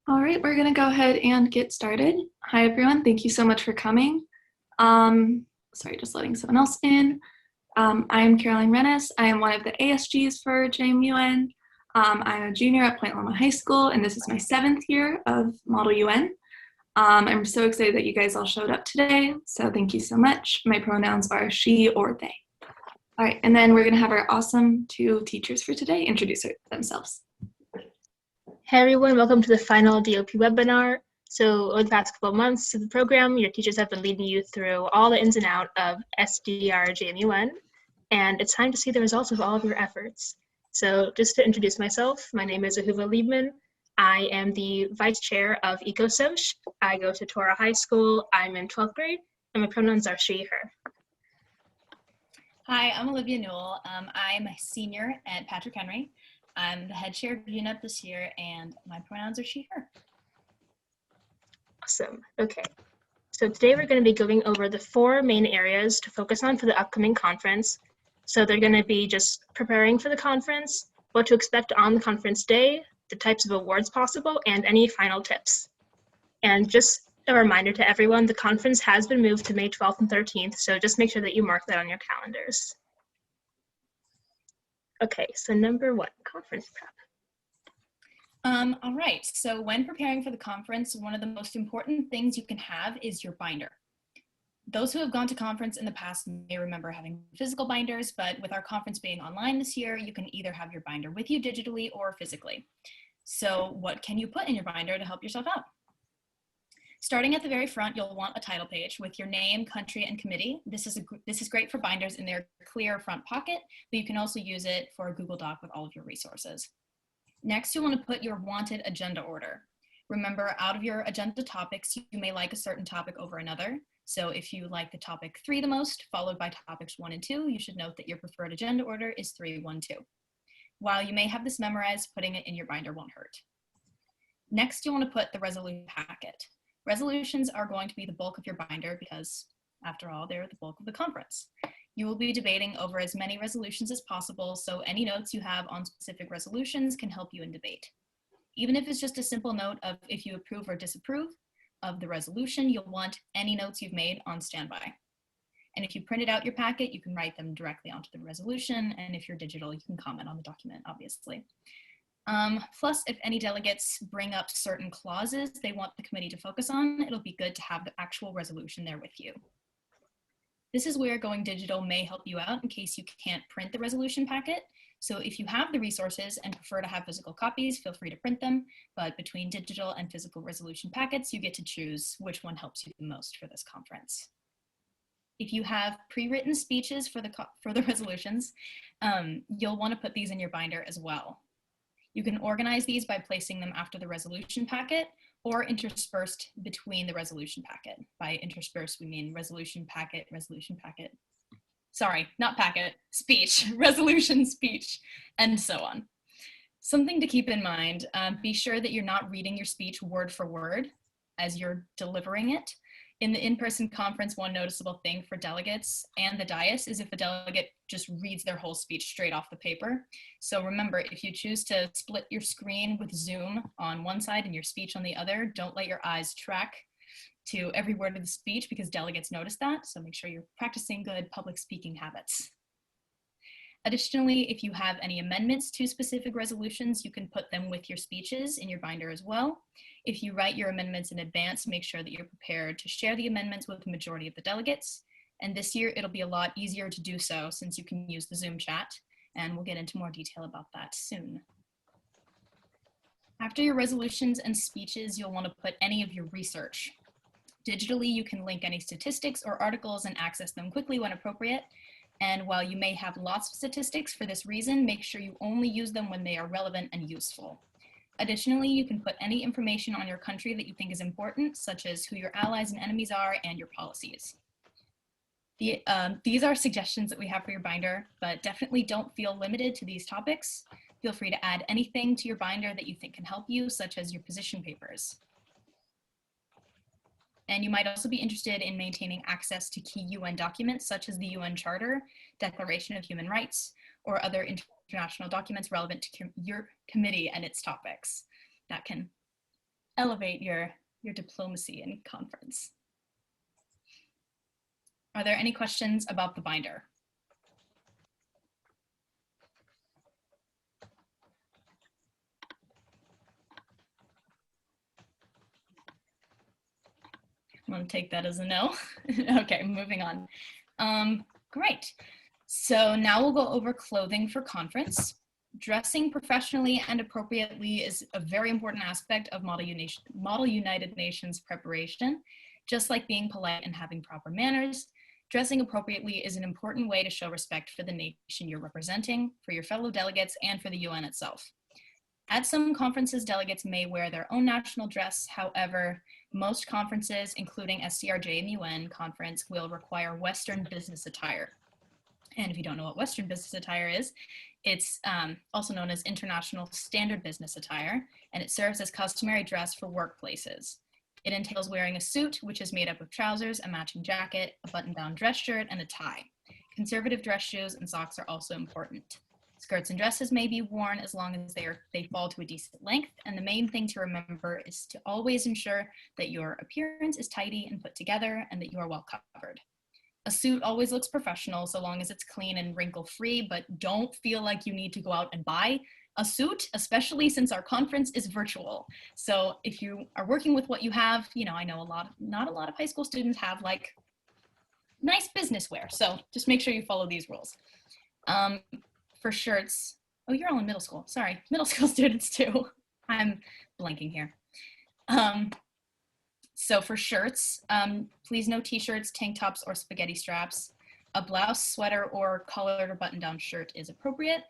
All right, we're going to go ahead and get started. Hi, everyone. Thank you so much for coming. Sorry, just letting someone else in. I'm Caroline Rennes. I am one of the ASGs for JMUN. I'm a junior at Point Loma High School, and this is my 7th year of Model UN. I'm so excited that you guys all showed up today, so thank you so much. My pronouns are she or they. All right, and then we're going to have our awesome 2 teachers for today introduce themselves. Hey everyone, welcome to the final DOP webinar. So over the past couple of months of the program, your teachers have been leading you through all the ins and outs of SDR JMUN, and it's time to see the results of all of your efforts. So just to introduce myself, my name is Ahuva Liebman. I am the vice chair of EcoSoc. I go to Torah High School. I'm in 12th grade, and my pronouns are she, her. Hi, I'm Olivia Newell. I'm a senior at Patrick Henry. I'm the head chair of UNEP this year, and my pronouns are she, her. Awesome. Okay. So today we're going to be going over the 4 main areas to focus on for the upcoming conference. So they're going to be just preparing for the conference, what to expect on the conference day, the types of awards possible, and any final tips. And just a reminder to everyone, the conference has been moved to May 12th and 13th, so just make sure that you mark that on your calendars. Okay, so number 1, conference prep. All right, so when preparing for the conference, one of the most important things you can have is your binder. Those who have gone to conference in the past may remember having physical binders, but with our conference being online this year, you can either have your binder with you digitally or physically. So what can you put in your binder to help yourself out? Starting at the very front, you'll want a title page with your name, country, and committee. This is great for binders in their clear front pocket, but you can also use it for a Google Doc with all of your resources. Next, you want to put your wanted agenda order. Remember, out of your agenda topics, you may like a certain topic over another. So if you like the topic 3 the most, followed by topics 1 and 2, you should note that your preferred agenda order is 3, 1, 2. While you may have this memorized, putting it in your binder won't hurt. Next, you want to put the resolution packet. Resolutions are going to be the bulk of your binder because, after all, they're the bulk of the conference. You will be debating over as many resolutions as possible, so any notes you have on specific resolutions can help you in debate. Even if it's just a simple note of if you approve or disapprove of the resolution, you'll want any notes you've made on standby. And if you printed out your packet, you can write them directly onto the resolution, and if you're digital, you can comment on the document, obviously. Plus, if any delegates bring up certain clauses they want the committee to focus on, it'll be good to have the actual resolution there with you. This is where going digital may help you out in case you can't print the resolution packet. So if you have the resources and prefer to have physical copies, feel free to print them. But between digital and physical resolution packets, you get to choose which one helps you the most for this conference. If you have pre-written speeches for the resolutions, you'll want to put these in your binder as well. You can organize these by placing them after the resolution packet or interspersed between the resolution packet. By interspersed, we mean resolution packet, sorry, not packet, speech, resolution, speech, and so on. Something to keep in mind, be sure that you're not reading your speech word for word as you're delivering it. In the in-person conference, one noticeable thing for delegates and the dais is if a delegate just reads their whole speech straight off the paper. So remember, if you choose to split your screen with Zoom on one side and your speech on the other, don't let your eyes track to every word of the speech because delegates notice that. So make sure you're practicing good public speaking habits. Additionally, if you have any amendments to specific resolutions, you can put them with your speeches in your binder as well. If you write your amendments in advance, make sure that you're prepared to share the amendments with the majority of the delegates. And this year, it'll be a lot easier to do so since you can use the Zoom chat, and we'll get into more detail about that soon. After your resolutions and speeches, you'll want to put any of your research. Digitally, you can link any statistics or articles and access them quickly when appropriate. And while you may have lots of statistics for this reason, make sure you only use them when they are relevant and useful. Additionally, you can put any information on your country that you think is important, such as who your allies and enemies are and your policies. These are suggestions that we have for your binder, but definitely don't feel limited to these topics. Feel free to add anything to your binder that you think can help you, such as your position papers. And you might also be interested in maintaining access to key UN documents, such as the UN Charter, Declaration of Human Rights, or other international documents relevant to your committee and its topics. That can elevate your diplomacy in conference. Are there any questions about the binder? I'm going to take that as a no. Okay, moving on. Great. So now we'll go over clothing for conference. Dressing professionally and appropriately is a very important aspect of Model United Nations preparation. Just like being polite and having proper manners, dressing appropriately is an important way to show respect for the nation you're representing, for your fellow delegates, and for the UN itself. At some conferences, delegates may wear their own national dress. However, most conferences, including SDR JMUN conference, will require Western business attire. And if you don't know what Western business attire is, it's also known as International Standard Business Attire, and it serves as customary dress for workplaces. It entails wearing a suit, which is made up of trousers, a matching jacket, a button-down dress shirt, and a tie. Conservative dress shoes and socks are also important. Skirts and dresses may be worn as long as they fall to a decent length, and the main thing to remember is to always ensure that your appearance is tidy and put together and that you are well covered. A suit always looks professional so long as it's clean and wrinkle-free, but don't feel like you need to go out and buy a suit, especially since our conference is virtual. So if you are working with what you have, I know not a lot of high school students have like nice business wear, so just make sure you follow these rules. For shirts, oh, you're all in middle school. Sorry, middle school students too. I'm blanking here. So for shirts, please no t-shirts, tank tops, or spaghetti straps. A blouse, sweater, or collared or button-down shirt is appropriate,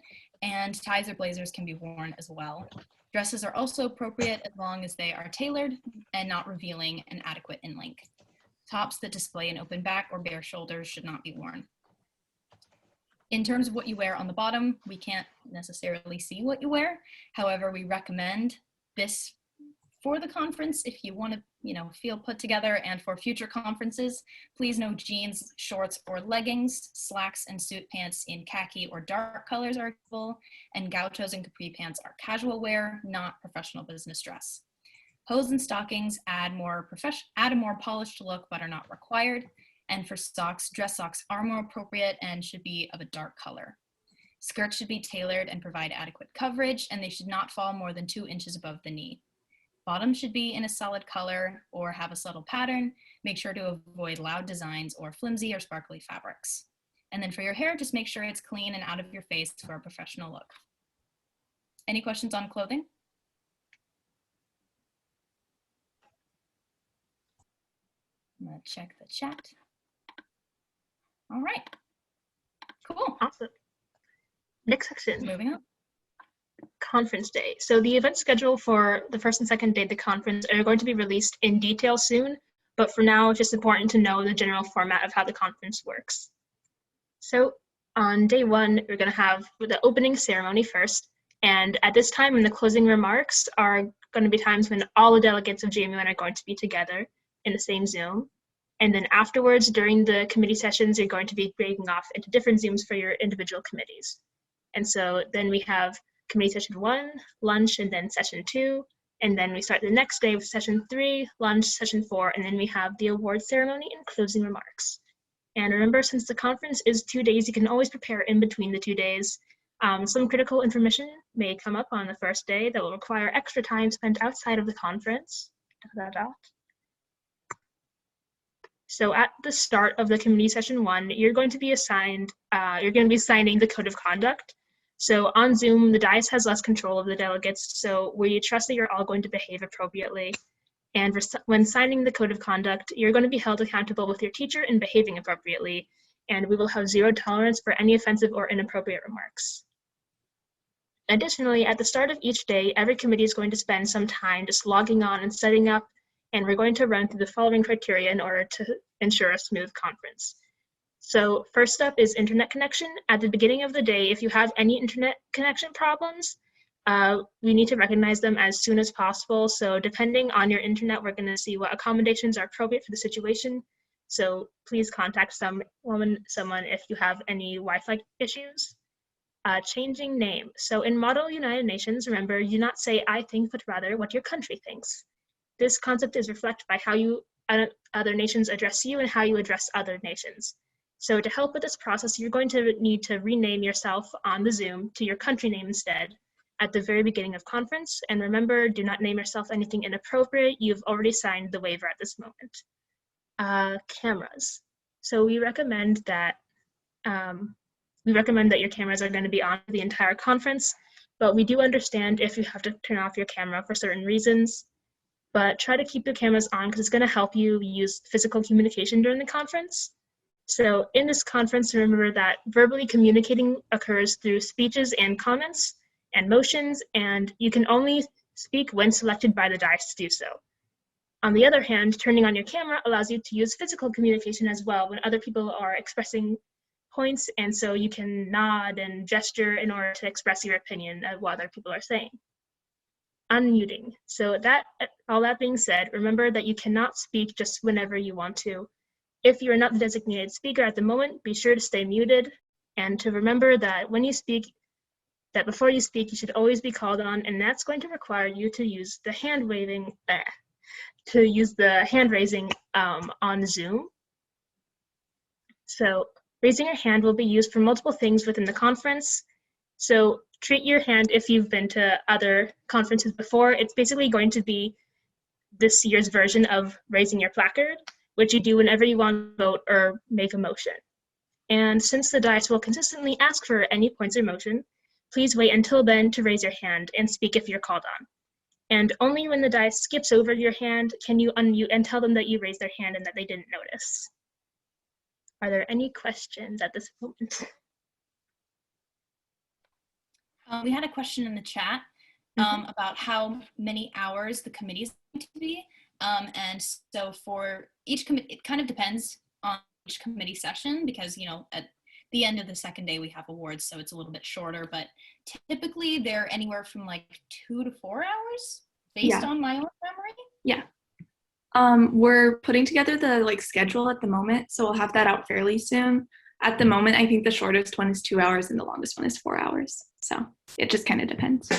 and ties or blazers can be worn as well. Dresses are also appropriate as long as they are tailored and not revealing and adequate in length. Tops that display an open back or bare shoulders should not be worn. In terms of what you wear on the bottom, we can't necessarily see what you wear. However, we recommend this for the conference if you want to, feel put together, and for future conferences, please no jeans, shorts, or leggings. Slacks and suit pants in khaki or dark colors are acceptable, and gauchos and capri pants are casual wear, not professional business dress. Hose and stockings add a more polished look but are not required. And for socks, dress socks are more appropriate and should be of a dark color. Skirts should be tailored and provide adequate coverage, and they should not fall more than 2 inches above the knee. Bottoms should be in a solid color or have a subtle pattern. Make sure to avoid loud designs or flimsy or sparkly fabrics. And then for your hair, just make sure it's clean and out of your face for a professional look. Any questions on clothing? I'm gonna check the chat. All right, cool. Awesome. Next section. Moving on. Conference day. So the event schedule for the first and second day of the conference are going to be released in detail soon, but for now, it's just important to know the general format of how the conference works. So on day one, we're going to have the opening ceremony first, and at this time, in the closing remarks are going to be times when all the delegates of JMUN are going to be together in the same Zoom. And then afterwards, during the committee sessions, you're going to be breaking off into different Zooms for your individual committees. And so then we have committee session 1, lunch, and then session 2. And then we start the next day with session 3, lunch, session 4, and then we have the award ceremony and closing remarks. And remember, since the conference is 2 days, you can always prepare in between the 2 days. Some critical information may come up on the first day that will require extra time spent outside of the conference. So at the start of the committee session 1, you're going to be signing the code of conduct. So on Zoom, the dais has less control of the delegates, so we trust that you're all going to behave appropriately. And when signing the code of conduct, you're going to be held accountable with your teacher in behaving appropriately, and we will have zero tolerance for any offensive or inappropriate remarks. Additionally, at the start of each day, every committee is going to spend some time just logging on and setting up, and we're going to run through the following criteria in order to ensure a smooth conference. So first up is internet connection. At the beginning of the day, if you have any internet connection problems, we need to recognize them as soon as possible. So depending on your internet, we're going to see what accommodations are appropriate for the situation. So please contact someone if you have any Wi-Fi issues. Changing name. So in Model United Nations, remember, do not say I think, but rather what your country thinks. This concept is reflected by how other nations address you and how you address other nations. So to help with this process, you're going to need to rename yourself on the Zoom to your country name instead at the very beginning of conference. And remember, do not name yourself anything inappropriate. You've already signed the waiver at this moment. Cameras. So we recommend that your cameras are going to be on the entire conference, but we do understand if you have to turn off your camera for certain reasons. But try to keep your cameras on because it's going to help you use physical communication during the conference. So in this conference, remember that verbally communicating occurs through speeches and comments and motions, and you can only speak when selected by the dais to do so. On the other hand, turning on your camera allows you to use physical communication as well when other people are expressing points, and so you can nod and gesture in order to express your opinion of what other people are saying. Unmuting. So all that being said, remember that you cannot speak just whenever you want to. If you are not the designated speaker at the moment, be sure to stay muted, and to remember that when you speak, that before you speak, you should always be called on, and that's going to require you to use the hand raising on Zoom. So raising your hand will be used for multiple things within the conference. So treat your hand, if you've been to other conferences before, it's basically going to be this year's version of raising your placard, which you do whenever you want to vote or make a motion. And since the dais will consistently ask for any points or motion, please wait until then to raise your hand and speak if you're called on. And only when the dais skips over your hand can you unmute and tell them that you raised their hand and that they didn't notice. Are there any questions at this moment? We had a question in the chat about how many hours the committee is going to be. And so for each committee, it kind of depends on each committee session because, you know, at the end of the second day we have awards, so it's a little bit shorter, but typically they're anywhere from like 2 to 4 hours based on my own memory. Yeah. We're putting together the schedule at the moment, so we'll have that out fairly soon. At the moment, I think the shortest one is 2 hours and the longest one is 4 hours. So it just kind of depends.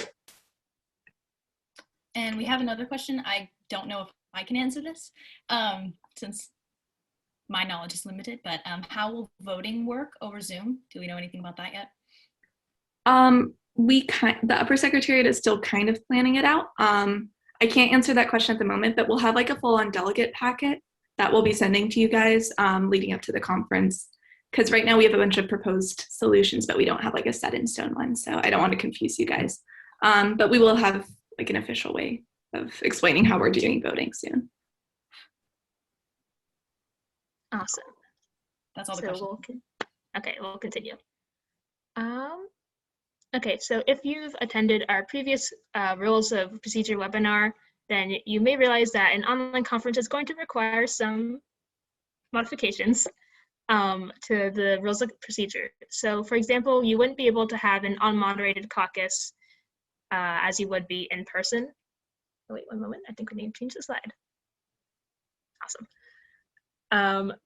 And we have another question. I don't know if I can answer this since my knowledge is limited, but how will voting work over Zoom? Do we know anything about that yet? The upper secretariat is still kind of planning it out. I can't answer that question at the moment, but we'll have like a full-on delegate packet that we'll be sending to you guys leading up to the conference. Because right now we have a bunch of proposed solutions, but we don't have like a set in stone one. So I don't want to confuse you guys. But we will have like an official way of explaining how we're doing voting soon. Awesome. That's all the questions. We'll continue. Okay, so if you've attended our previous Rules of Procedure webinar, then you may realize that an online conference is going to require some modifications to the Rules of Procedure. So for example, you wouldn't be able to have an unmoderated caucus as you would be in person. Oh, wait, one moment, I think we need to change the slide. Awesome.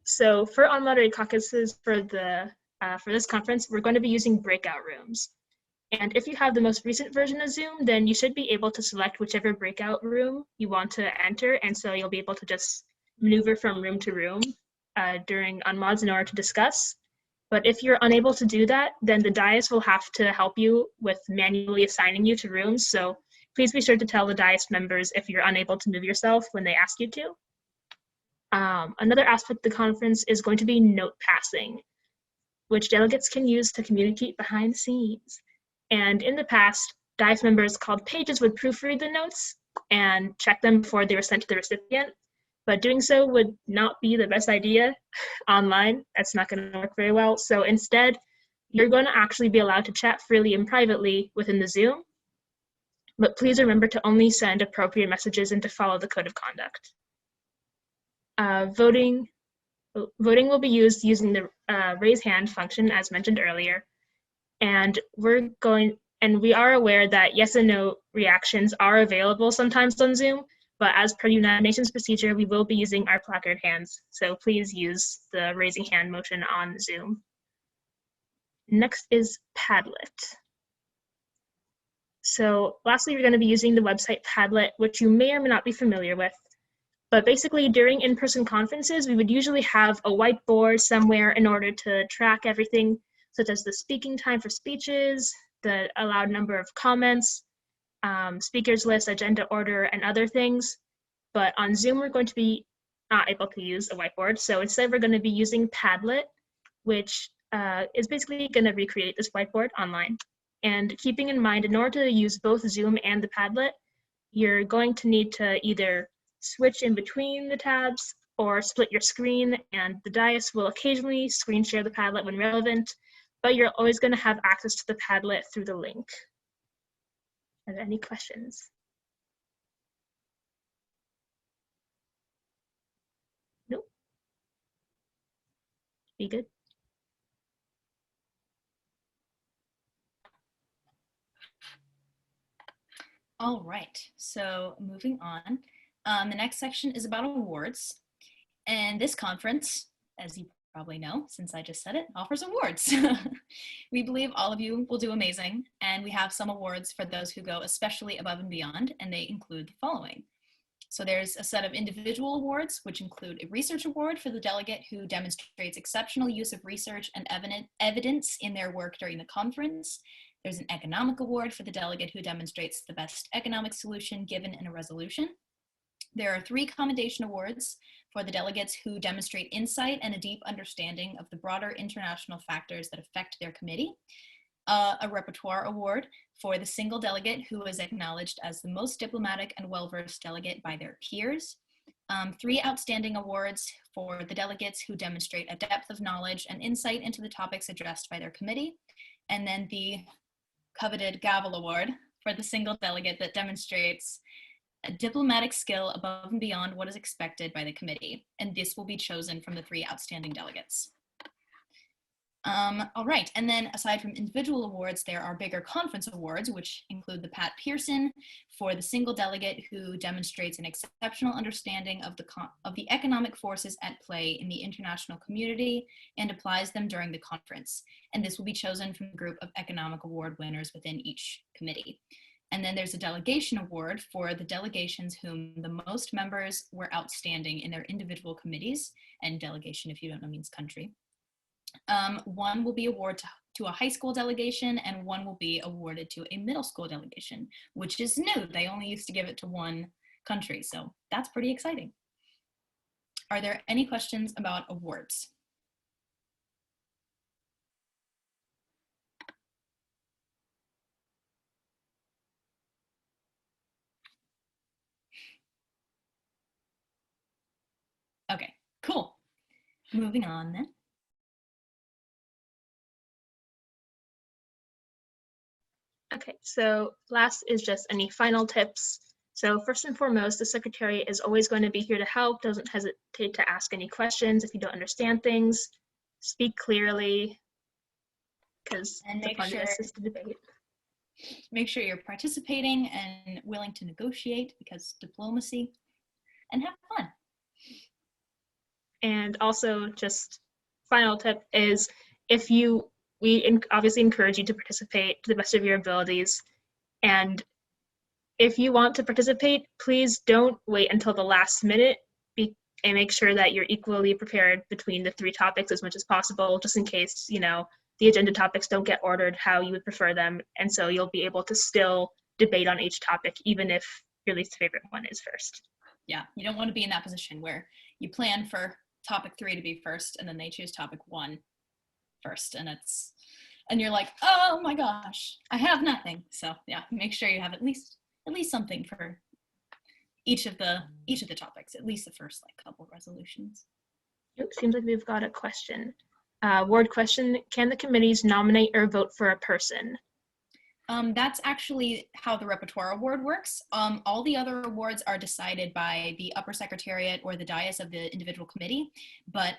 So for unmoderated caucuses for this conference, we're going to be using breakout rooms. And if you have the most recent version of Zoom, then you should be able to select whichever breakout room you want to enter. And so you'll be able to just maneuver from room to room during unmods in order to discuss. But if you're unable to do that, then the dais will have to help you with manually assigning you to rooms. So please be sure to tell the dais members if you're unable to move yourself when they ask you to. Another aspect of the conference is going to be note passing, which delegates can use to communicate behind the scenes. And in the past, dais members called pages would proofread the notes and check them before they were sent to the recipient. But doing so would not be the best idea online. That's not going to work very well. So instead, you're going to actually be allowed to chat freely and privately within the Zoom. But please remember to only send appropriate messages and to follow the code of conduct. Voting will be used using the raise hand function as mentioned earlier. And we are aware that yes and no reactions are available sometimes on Zoom, but as per United Nations procedure, we will be using our placard hands. So please use the raising hand motion on Zoom. Next is Padlet. So lastly, we're going to be using the website Padlet, which you may or may not be familiar with. But basically, during in-person conferences, we would usually have a whiteboard somewhere in order to track everything, such as the speaking time for speeches, the allowed number of comments, speakers list, agenda order, and other things. But on Zoom, we're going to be not able to use a whiteboard. So instead, we're going to be using Padlet, which is basically going to recreate this whiteboard online. And keeping in mind, in order to use both Zoom and the Padlet, you're going to need to either switch in between the tabs or split your screen, and the dais will occasionally screen share the Padlet when relevant, but you're always going to have access to the Padlet through the link. Are there any questions? Nope. Be good. All right, so moving on. The next section is about awards. And this conference, as you probably know, since I just said it, offers awards. We believe all of you will do amazing, and we have some awards for those who go especially above and beyond, and they include the following. So there's a set of individual awards, which include a research award for the delegate who demonstrates exceptional use of research and evidence in their work during the conference. There's an economic award for the delegate who demonstrates the best economic solution given in a resolution. There are 3 commendation awards for the delegates who demonstrate insight and a deep understanding of the broader international factors that affect their committee. A repertoire award for the single delegate who is acknowledged as the most diplomatic and well-versed delegate by their peers. 3 outstanding awards for the delegates who demonstrate a depth of knowledge and insight into the topics addressed by their committee. And then the coveted Gavel Award for the single delegate that demonstrates a diplomatic skill above and beyond what is expected by the committee. And this will be chosen from the 3 outstanding delegates. All right, and then aside from individual awards, there are bigger conference awards, which include the Pat Pearson for the single delegate who demonstrates an exceptional understanding of the economic forces at play in the international community and applies them during the conference. And this will be chosen from a group of economic award winners within each committee. And then there's a delegation award for the delegations whom the most members were outstanding in their individual committees, and delegation, if you don't know, means country. One will be awarded to a high school delegation, and one will be awarded to a middle school delegation, which is new. They only used to give it to one country, so that's pretty exciting. Are there any questions about awards? Okay, cool. Moving on then. Okay, so last is just any final tips. So first and foremost, the secretary is always going to be here to help. Doesn't hesitate to ask any questions if you don't understand things. Speak clearly, because the point of this is to debate. Make sure you're participating and willing to negotiate, because diplomacy, and have fun. And also, just final tip is, we obviously encourage you to participate to the best of your abilities. And if you want to participate, please don't wait until the last minute and make sure that you're equally prepared between the 3 topics as much as possible, just in case, the agenda topics don't get ordered how you would prefer them. And so you'll be able to still debate on each topic, even if your least favorite one is first. Yeah, you don't want to be in that position where you plan for topic 3 to be first, and then they choose topic 1 first, and you're like, oh my gosh, I have nothing. So yeah, make sure you have at least something for each of the topics, at least the first couple resolutions. Seems like we've got a question. Word question: can the committees nominate or vote for a person? That's actually how the repertoire award works. All the other awards are decided by the upper secretariat or the dais of the individual committee, but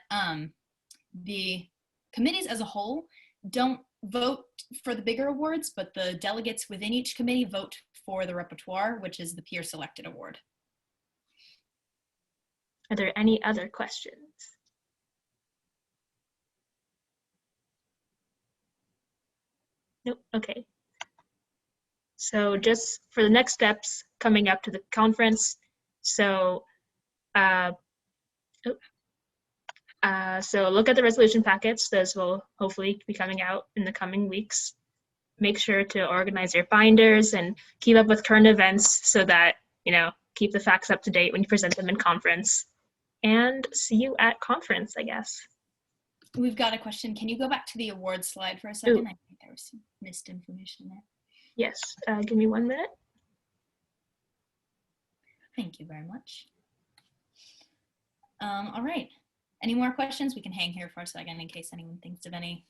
the committees as a whole don't vote for the bigger awards, but the delegates within each committee vote for the repertoire, which is the peer selected award. Are there any other questions? Nope. Okay. So just for the next steps coming up to the conference, so so look at the resolution packets. Those will hopefully be coming out in the coming weeks. Make sure to organize your binders and keep up with current events so that, keep the facts up to date when you present them in conference. And see you at conference, I guess. We've got a question. Can you go back to the awards slide for a second? Ooh. I think there was some missed information there. Yes, give me 1 minute. Thank you very much. All right. Any more questions? We can hang here for a second in case anyone thinks of any.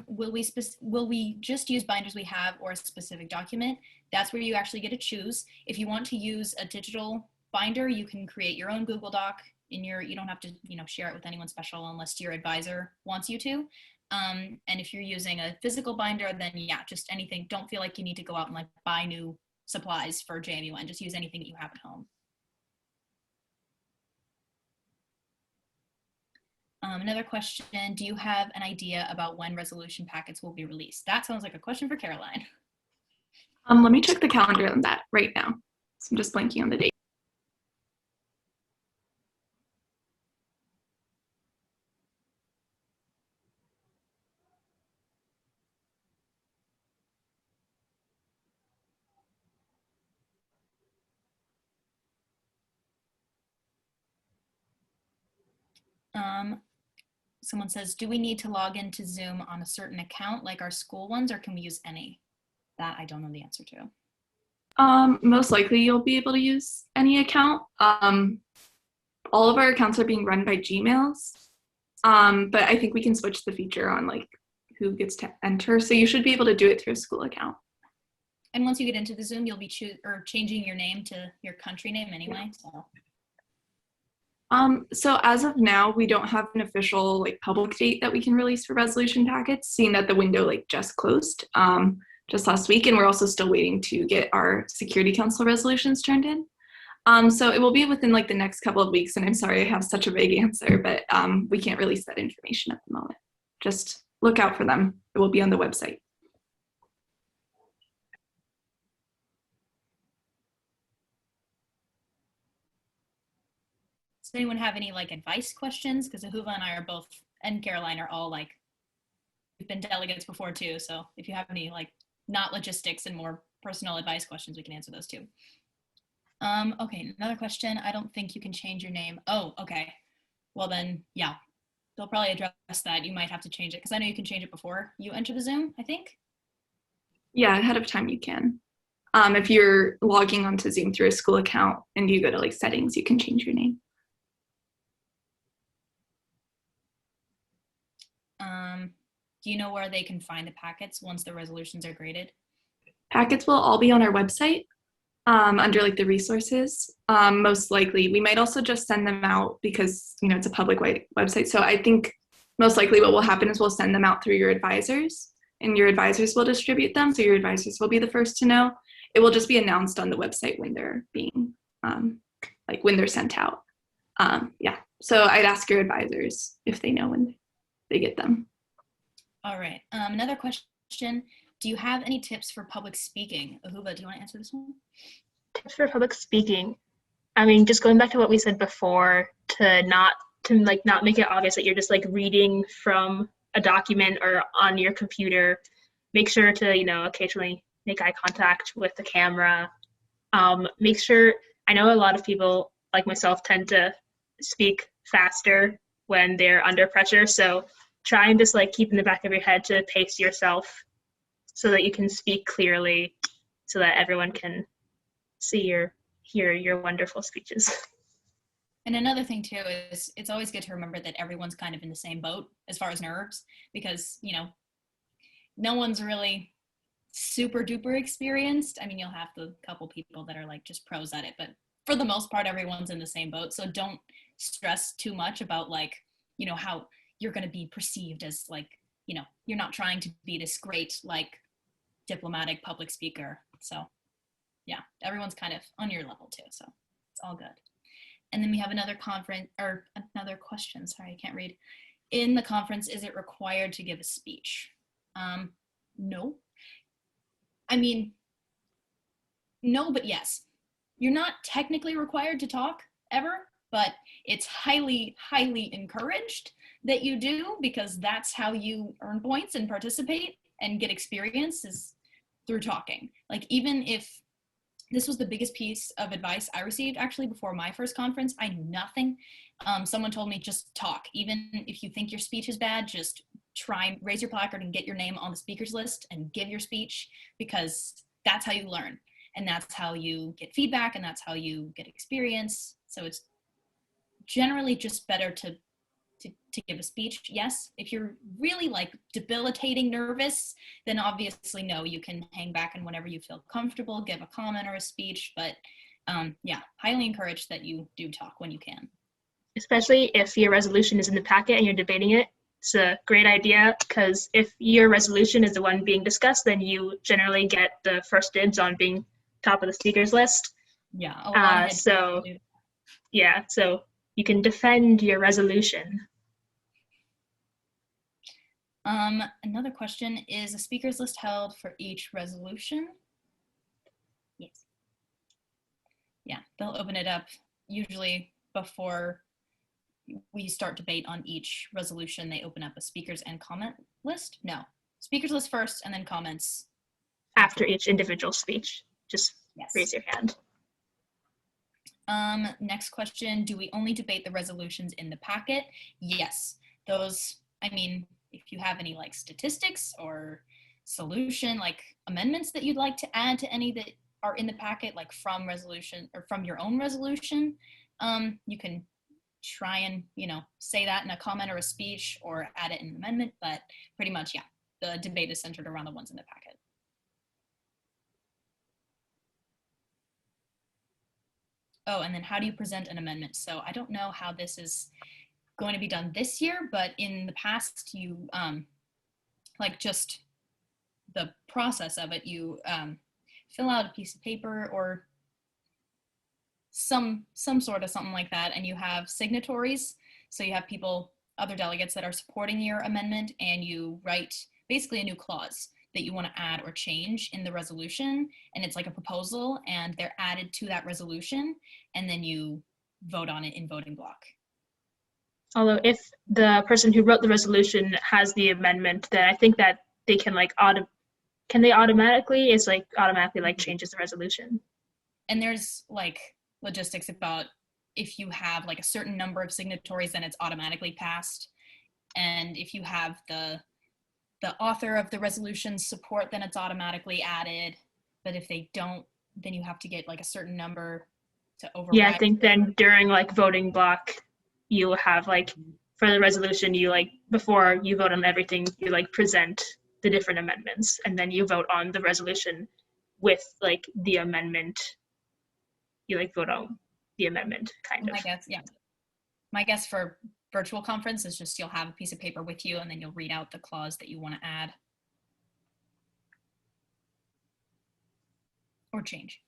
Will we just use binders we have or a specific document? That's where you actually get to choose. If you want to use a digital binder, you can create your own Google Doc you don't have to, share it with anyone special unless your advisor wants you to. And if you're using a physical binder, then yeah, just anything. Don't feel like you need to go out and like buy new supplies for JMUN. Just use anything that you have at home. Another question, do you have an idea about when resolution packets will be released? That sounds like a question for Caroline. Let me check the calendar on that right now. So I'm just blanking on the date. Someone says, do we need to log into Zoom on a certain account like our school ones, or can we use any? That I don't know the answer to. Most likely you'll be able to use any account. All of our accounts are being run by Gmails, but I think we can switch the feature on like who gets to enter. So you should be able to do it through a school account. And once you get into the Zoom, you'll be changing your name to your country name anyway. So as of now, we don't have an official like public date that we can release for resolution packets, seeing that the window like just closed just last week, and we're also still waiting to get our Security Council resolutions turned in. So it will be within like the next couple of weeks, and I'm sorry I have such a vague answer, but we can't release that information at the moment. Just look out for them. It will be on the website. Does anyone have any like advice questions? Because Ahuva and I are both, and Caroline are all like, we've been delegates before too. So if you have any like not logistics and more personal advice questions, we can answer those too. Okay, another question. I don't think you can change your name. Oh, okay. Well then, yeah, they'll probably address that. You might have to change it because I know you can change it before you enter the Zoom, I think. Yeah, ahead of time you can. If you're logging onto Zoom through a school account and you go to like settings, you can change your name. Do you know where they can find the packets once the resolutions are graded? Packets will all be on our website under like the resources. Most likely, we might also just send them out because it's a public website. So I think most likely what will happen is we'll send them out through your advisors, and your advisors will distribute them. So your advisors will be the first to know. It will just be announced on the website when they're being when they're sent out. Yeah. So I'd ask your advisors if they know when they get them. All right. Another question. Do you have any tips for public speaking? Ahuva, do you want to answer this one? Tips for public speaking. I mean, just going back to what we said before, to not make it obvious that you're just like reading from a document or on your computer. Make sure to, occasionally make eye contact with the camera. Make sure, I know a lot of people like myself tend to speak faster when they're under pressure. So try and just like keep in the back of your head to pace yourself so that you can speak clearly so that everyone can hear your wonderful speeches. And another thing too is it's always good to remember that everyone's kind of in the same boat as far as nerves, because no one's really super duper experienced. I mean, you'll have the couple people that are like just pros at it, but for the most part, everyone's in the same boat. So don't stress too much about like, how you're going to be perceived as like, you're not trying to be this great, like diplomatic public speaker. So yeah, everyone's kind of on your level too. So it's all good. And then we have another question. Sorry, I can't read. in the conference, is it required to give a speech? No. I mean, no, but yes. You're not technically required to talk ever, but it's highly, highly encouraged that you do, because that's how you earn points and participate and get experience, is through talking. Like, even if this was the biggest piece of advice I received actually before my first conference, I knew nothing. Someone told me, just talk. Even if you think your speech is bad, just try, raise your placard and get your name on the speakers list and give your speech, because that's how you learn. And that's how you get feedback, and that's how you get experience. So it's generally just better to give a speech. Yes, if you're really like debilitating nervous, then obviously no, you can hang back, and whenever you feel comfortable, give a comment or a speech. But yeah, highly encouraged that you do talk when you can. Especially if your resolution is in the packet and you're debating it. It's a great idea, because if your resolution is the one being discussed, then you generally get the first dibs on being top of the speakers list. Yeah, a lot of so you can defend your resolution. Another question, is a speakers list held for each resolution? Yes. Yeah, they'll open it up usually before we start debate on each resolution. They open up a speakers and comment list. No, speakers list first and then comments after each individual speech. Just yes. Raise your hand. Next question, do we only debate the resolutions in the packet? Yes. Those, I mean, if you have any like statistics or solution, like amendments that you'd like to add to any that are in the packet, like from resolution or from your own resolution, you can try and, say that in a comment or a speech or add it in an amendment, but pretty much, yeah, the debate is centered around the ones in the packet. Oh, and then how do you present an amendment? So I don't know how this is going to be done this year, but in the past, you, like just the process of it, you fill out a piece of paper or some sort of something like that, and you have signatories. So you have people, other delegates that are supporting your amendment, and you write basically a new clause that you want to add or change in the resolution, and it's like a proposal, and they're added to that resolution, and then you vote on it in voting block. Although if the person who wrote the resolution has the amendment, then I think that they can like automatically like changes the resolution. And there's like logistics about if you have like a certain number of signatories, then it's automatically passed. And if you have the author of the resolution support, then it's automatically added. But if they don't, then you have to get like a certain number to override. Yeah, I think then during like voting block, you have like for the resolution, you like before you vote on everything, you like present the different amendments, and then you vote on the resolution with like the amendment. You like vote on the amendment kind of. My guess for virtual conference is just you'll have a piece of paper with you, and then you'll read out the clause that you want to add or change.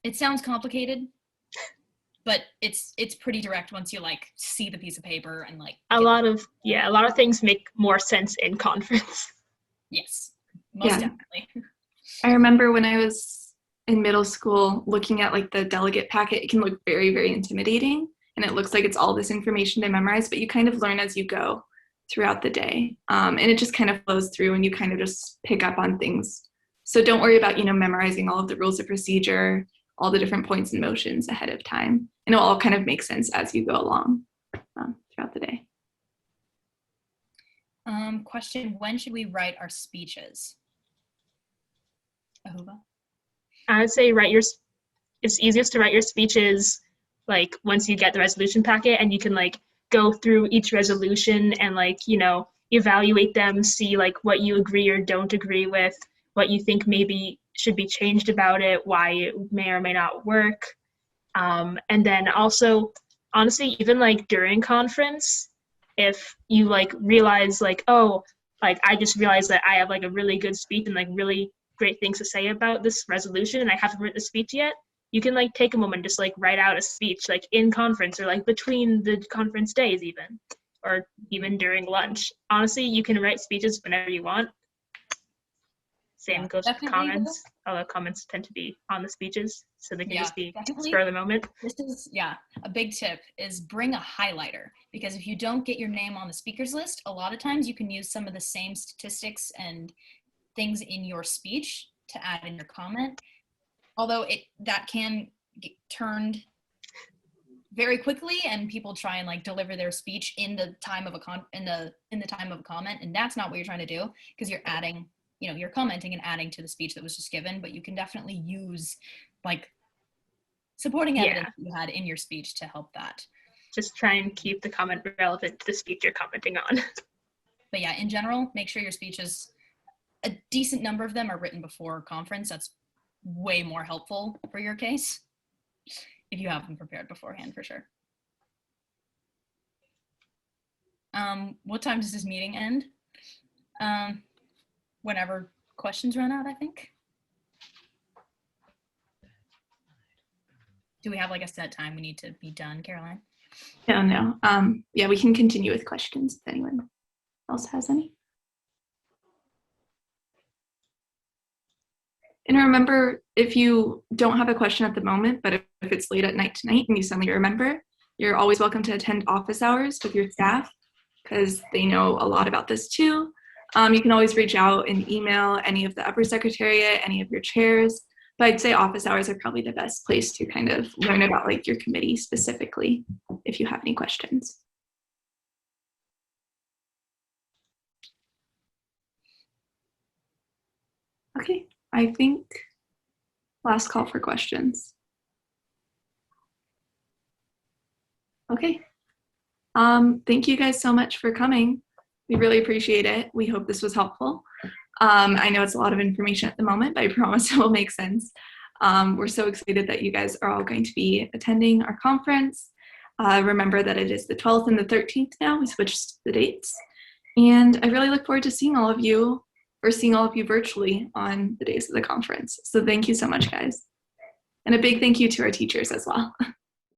It sounds complicated, but it's pretty direct once you like see the piece of paper and like a lot of things make more sense in conference. Yes, most definitely. I remember when I was in middle school looking at like the delegate packet, it can look very, very intimidating, and it looks like it's all this information to memorize, but you kind of learn as you go throughout the day. And it just kind of flows through, and you kind of just pick up on things. So don't worry about, memorizing all of the rules of procedure, all the different points and motions ahead of time. And it'll all kind of make sense as you go along throughout the day. Question, when should we write our speeches? Ahuva? I would say it's easiest to write your speeches like once you get the resolution packet, and you can like go through each resolution and like, evaluate them, see like what you agree or don't agree with, what you think maybe should be changed about it, why it may or may not work. And then also, honestly, even like during conference, if you like realize like, oh, like I just realized that I have like a really good speech and like really great things to say about this resolution, and I haven't written the speech yet, you can like take a moment, just like write out a speech like in conference or like between the conference days even, or even during lunch. Honestly, you can write speeches whenever you want. Same goes with comments, although comments tend to be on the speeches, so they can just be spur of the moment. This is, a big tip is bring a highlighter, because if you don't get your name on the speakers list, a lot of times you can use some of the same statistics and things in your speech to add in your comment. Although that can get turned very quickly, and people try and like deliver their speech in the time of a comment, and that's not what you're trying to do, because you're adding, you're commenting and adding to the speech that was just given. But you can definitely use like supporting evidence you had in your speech to help that. Just try and keep the comment relevant to the speech you're commenting on. But yeah, in general, make sure your speeches, a decent number of them are written before conference. That's way more helpful for your case if you have them prepared beforehand, for sure. What time does this meeting end? Whenever questions run out, I think. Do we have like a set time we need to be done, Caroline? No. Yeah, we can continue with questions if anyone else has any. And remember, if you don't have a question at the moment, but if it's late at night tonight and you suddenly remember, you're always welcome to attend office hours with your staff, because they know a lot about this too. You can always reach out and email any of the upper secretariat, any of your chairs, but I'd say office hours are probably the best place to kind of learn about like your committee specifically if you have any questions. Okay, I think last call for questions. Okay. Thank you guys so much for coming. We really appreciate it. We hope this was helpful. I know it's a lot of information at the moment, but I promise it will make sense. We're so excited that you guys are all going to be attending our conference. Remember that it is the 12th and the 13th now. We switched the dates. And I really look forward to seeing all of you virtually on the days of the conference. So thank you so much, guys. And a big thank you to our teachers as well.